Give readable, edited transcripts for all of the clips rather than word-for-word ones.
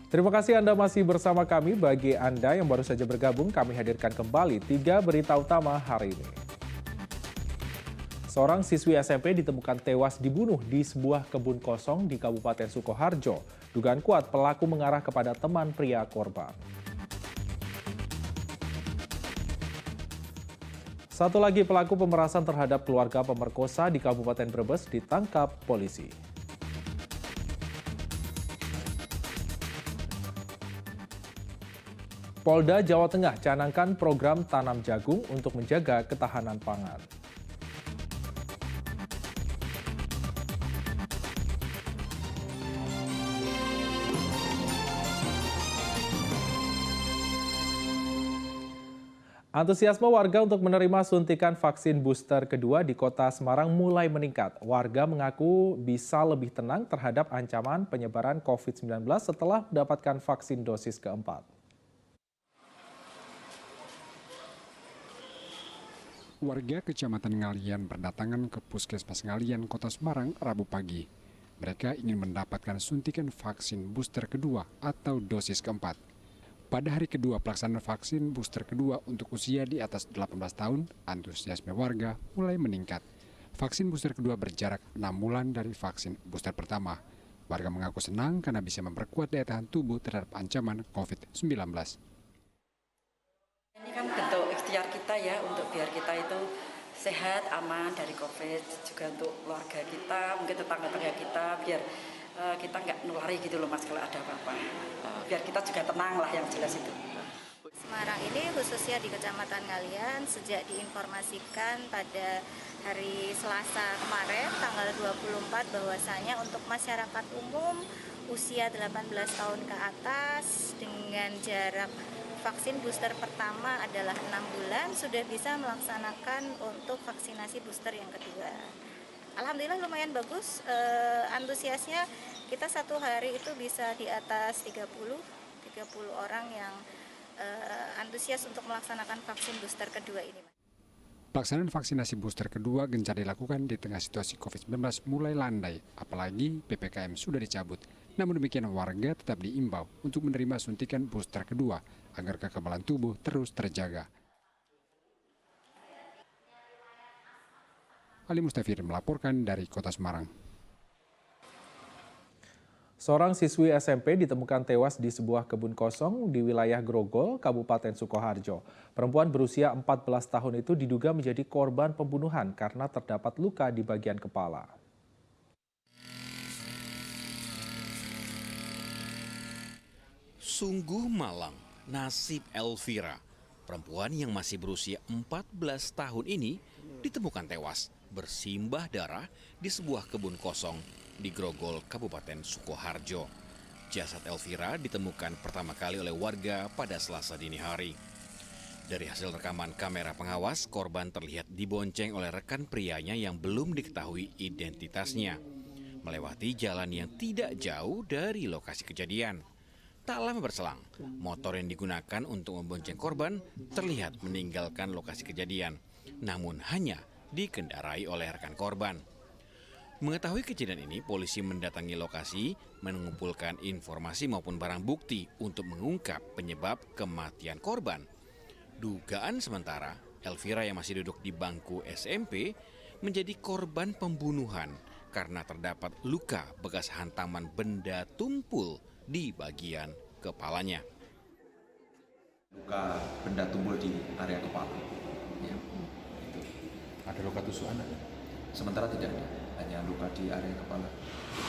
Terima kasih Anda masih bersama kami. Bagi Anda yang baru saja bergabung, kami hadirkan kembali 3 berita utama hari ini. Seorang siswi SMP ditemukan tewas dibunuh di sebuah kebun kosong di Kabupaten Sukoharjo. Dugaan kuat pelaku mengarah kepada teman pria korban. Satu lagi pelaku pemerasan terhadap keluarga pemerkosa di Kabupaten Brebes ditangkap polisi. Polda Jawa Tengah canangkan program tanam jagung untuk menjaga ketahanan pangan. Antusiasme warga untuk menerima suntikan vaksin booster kedua di Kota Semarang mulai meningkat. Warga mengaku bisa lebih tenang terhadap ancaman penyebaran COVID-19 setelah mendapatkan vaksin dosis keempat. Warga Kecamatan Ngalian berdatangan ke Puskesmas Ngalian, Kota Semarang, Rabu pagi. Mereka ingin mendapatkan suntikan vaksin booster kedua atau dosis keempat. Pada hari kedua pelaksanaan vaksin booster kedua untuk usia di atas 18 tahun, antusiasme warga mulai meningkat. Vaksin booster kedua berjarak 6 bulan dari vaksin booster pertama. Warga mengaku senang karena bisa memperkuat daya tahan tubuh terhadap ancaman COVID-19. Ini kan bentuk ikhtiar kita ya untuk biar kita itu sehat, aman dari COVID, juga untuk keluarga kita, mungkin tetangga-tetangga kita, biar kita nggak nulari gitu loh Mas kalau ada apa-apa. Biar kita juga tenang lah yang jelas itu. Semarang ini khususnya di Kecamatan Ngalian sejak diinformasikan pada hari Selasa kemarin tanggal 24 bahwasanya untuk masyarakat umum usia 18 tahun ke atas dengan jarak vaksin booster pertama adalah 6 bulan sudah bisa melaksanakan untuk vaksinasi booster yang kedua. Alhamdulillah lumayan bagus, antusiasnya kita satu hari itu bisa di atas 30 orang yang antusias untuk melaksanakan vaksin booster kedua ini. Pelaksanaan vaksinasi booster kedua gencar dilakukan di tengah situasi COVID-19 mulai landai, apalagi PPKM sudah dicabut. Namun demikian warga tetap diimbau untuk menerima suntikan booster kedua agar kekebalan tubuh terus terjaga. Ali Mustafir melaporkan dari Kota Semarang. Seorang siswi SMP ditemukan tewas di sebuah kebun kosong di wilayah Grogol, Kabupaten Sukoharjo. Perempuan berusia 14 tahun itu diduga menjadi korban pembunuhan karena terdapat luka di bagian kepala. Sungguh malang nasib Elvira. Perempuan yang masih berusia 14 tahun ini ditemukan tewas bersimbah darah di sebuah kebun kosong di Grogol, Kabupaten Sukoharjo. Jasad Elvira ditemukan pertama kali oleh warga pada Selasa dini hari. Dari hasil rekaman kamera pengawas, korban terlihat dibonceng oleh rekan prianya yang belum diketahui identitasnya, melewati jalan yang tidak jauh dari lokasi kejadian. Tak lama berselang, motor yang digunakan untuk membonceng korban terlihat meninggalkan lokasi kejadian, namun hanya dikendarai oleh rekan korban. Mengetahui kejadian ini, polisi mendatangi lokasi, mengumpulkan informasi maupun barang bukti untuk mengungkap penyebab kematian korban. Dugaan sementara, Elvira yang masih duduk di bangku SMP menjadi korban pembunuhan karena terdapat luka bekas hantaman benda tumpul di bagian kepalanya. Luka benda tumpul di area kepala. Ya. Ada luka tusukan? Sementara tidak ada, hanya luka di area kepala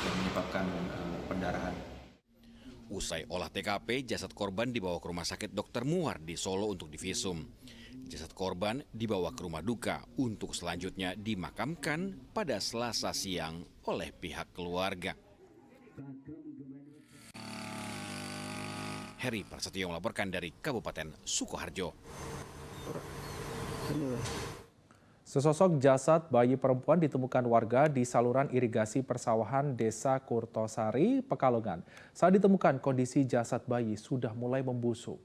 yang menyebabkan pendarahan. Usai olah TKP, jasad korban dibawa ke Rumah Sakit Dr. Muar di Solo untuk divisum. Jasad korban dibawa ke rumah duka untuk selanjutnya dimakamkan pada Selasa siang oleh pihak keluarga. Heri Prasetyo melaporkan dari Kabupaten Sukoharjo. Sesosok jasad bayi perempuan ditemukan warga di saluran irigasi persawahan Desa Kurtosari, Pekalongan. Saat ditemukan, kondisi jasad bayi sudah mulai membusuk.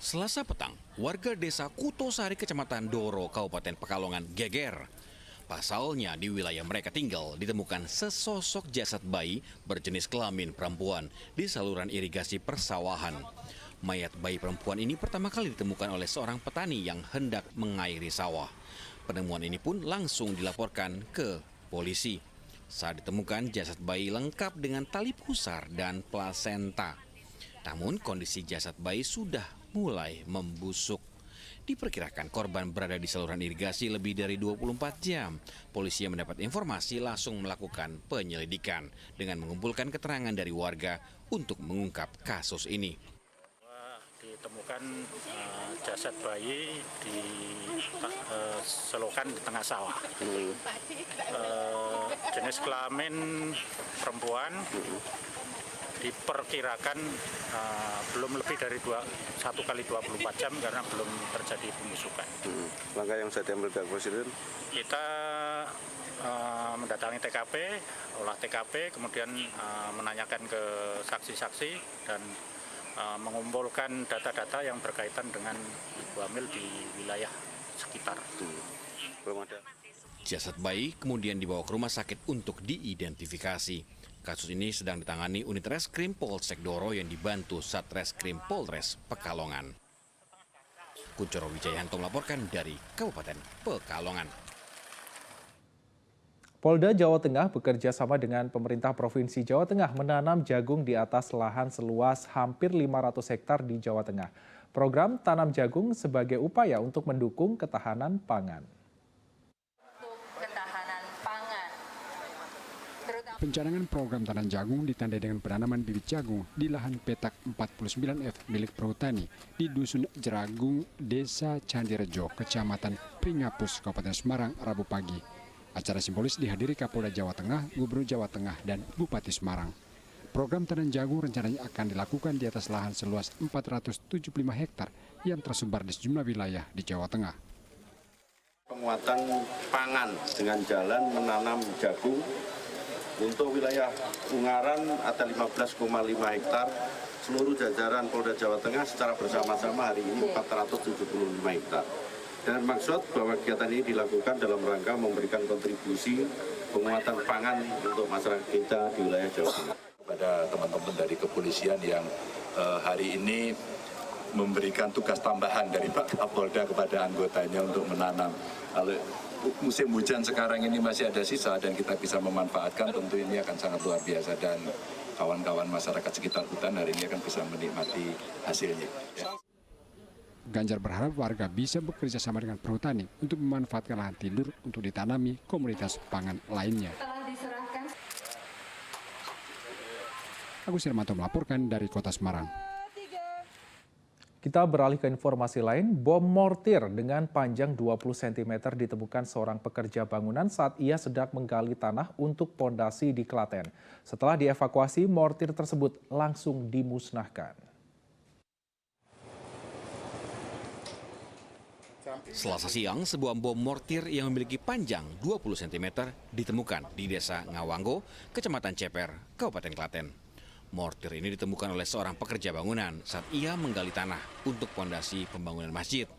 Selasa petang, warga Desa Kutosari, Kecamatan Doro, Kabupaten Pekalongan geger. Pasalnya di wilayah mereka tinggal ditemukan sesosok jasad bayi berjenis kelamin perempuan di saluran irigasi persawahan. Mayat bayi perempuan ini pertama kali ditemukan oleh seorang petani yang hendak mengairi sawah. Penemuan ini pun langsung dilaporkan ke polisi. Saat ditemukan, jasad bayi lengkap dengan tali pusar dan plasenta. Namun kondisi jasad bayi sudah mulai membusuk. Diperkirakan korban berada di saluran irigasi lebih dari 24 jam. Polisi yang mendapat informasi langsung melakukan penyelidikan dengan mengumpulkan keterangan dari warga untuk mengungkap kasus ini. Ditemukan jasad bayi di selokan di tengah sawah. Jenis kelamin perempuan, diperkirakan belum lebih dari 1 kali 24 jam karena belum terjadi pembusukan. Langkah yang sudah diambil pihak Presiden? Kita mendatangi TKP, olah TKP, kemudian menanyakan ke saksi-saksi dan mengumpulkan data-data yang berkaitan dengan ibu hamil di wilayah sekitar. Belum ada. Jasad bayi kemudian dibawa ke rumah sakit untuk diidentifikasi. Kasus ini sedang ditangani unit Reskrim Polsek Doro yang dibantu Satreskrim Polres Pekalongan. Kuncoro Wijayanto melaporkan dari Kabupaten Pekalongan. Polda Jawa Tengah bekerja sama dengan pemerintah Provinsi Jawa Tengah menanam jagung di atas lahan seluas hampir 500 hektar di Jawa Tengah. Program tanam jagung sebagai upaya untuk mendukung ketahanan pangan. Pencanangan program tanam jagung ditandai dengan penanaman bibit jagung di lahan petak 49F milik Perhutani di Dusun Jeragung, Desa Candirejo, Kecamatan Pringapus, Kabupaten Semarang, Rabu pagi. Acara simbolis dihadiri Kapolda Jawa Tengah, Gubernur Jawa Tengah, dan Bupati Semarang. Program tanam jagung rencananya akan dilakukan di atas lahan seluas 475 hektar yang tersebar di sejumlah wilayah di Jawa Tengah. Penguatan pangan dengan jalan menanam jagung untuk wilayah Ungaran ada 15,5 hektar. Seluruh jajaran Polda Jawa Tengah secara bersama-sama hari ini 475 hektar. Dan maksud bahwa kegiatan ini dilakukan dalam rangka memberikan kontribusi penguatan pangan untuk masyarakat kita di wilayah Jawa Tengah. Pada teman-teman dari kepolisian yang hari ini memberikan tugas tambahan dari Pak Kapolda kepada anggotanya untuk menanam. Kalau musim hujan sekarang ini masih ada sisa dan kita bisa memanfaatkan, tentu ini akan sangat luar biasa dan kawan-kawan masyarakat sekitar hutan hari ini akan bisa menikmati hasilnya. Ya. Ganjar berharap warga bisa bekerja sama dengan perhutani untuk memanfaatkan lahan tidur untuk ditanami komoditas pangan lainnya. Agus Hermanto melaporkan dari Kota Semarang. Kita beralih ke informasi lain, bom mortir dengan panjang 20 cm ditemukan seorang pekerja bangunan saat ia sedang menggali tanah untuk pondasi di Klaten. Setelah dievakuasi, mortir tersebut langsung dimusnahkan. Selasa siang, sebuah bom mortir yang memiliki panjang 20 cm ditemukan di Desa Ngawanggo, Kecamatan Ceper, Kabupaten Klaten. Mortir ini ditemukan oleh seorang pekerja bangunan saat ia menggali tanah untuk pondasi pembangunan masjid.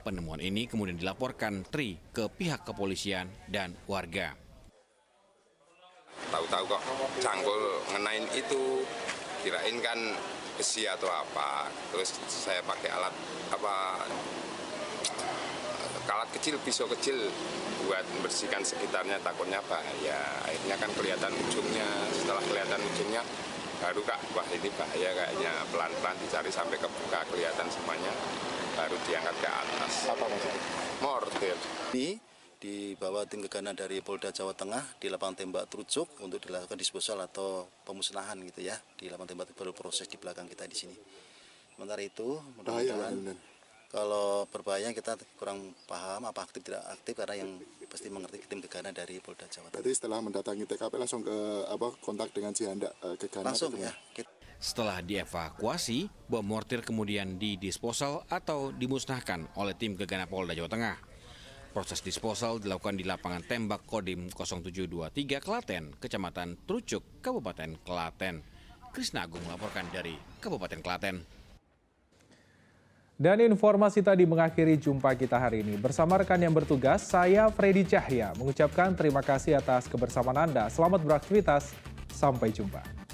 Penemuan ini kemudian dilaporkan Tri ke pihak kepolisian dan warga. Tahu-tahu kok cangkul ngenain itu, kirain kan besi atau apa. Terus saya pakai alat kecil, pisau kecil buat membersihkan sekitarnya, takutnya bahaya. Akhirnya kan kelihatan ujungnya. Setelah kelihatan ujungnya, baru wah ini bahaya kayaknya. Pelan-pelan dicari sampai kebuka, kelihatan semuanya, baru diangkat ke atas. Apa maksudnya? Mortir. Ini dibawa tim gegana dari Polda Jawa Tengah di lapangan tembak Trucuk untuk dilakukan disposal atau pemusnahan gitu ya. Di lapangan tembak baru proses di belakang kita di sini. Sementara itu, mudah-mudahan kalau berbahaya kita kurang paham apa aktif tidak aktif karena yang pasti mengerti tim gegana dari Polda Jawa Tengah. Berarti setelah mendatangi TKP langsung ke kontak dengan Cihandak gegana. Langsung ya. Setelah dievakuasi, bom mortir kemudian didisposal atau dimusnahkan oleh tim gegana Polda Jawa Tengah. Proses disposal dilakukan di lapangan tembak Kodim 0723 Klaten, Kecamatan Trucuk, Kabupaten Klaten. Krisna Agung melaporkan dari Kabupaten Klaten. Dan informasi tadi mengakhiri jumpa kita hari ini. Bersama rekan yang bertugas, saya Freddy Cahya mengucapkan terima kasih atas kebersamaan Anda. Selamat beraktivitas, sampai jumpa.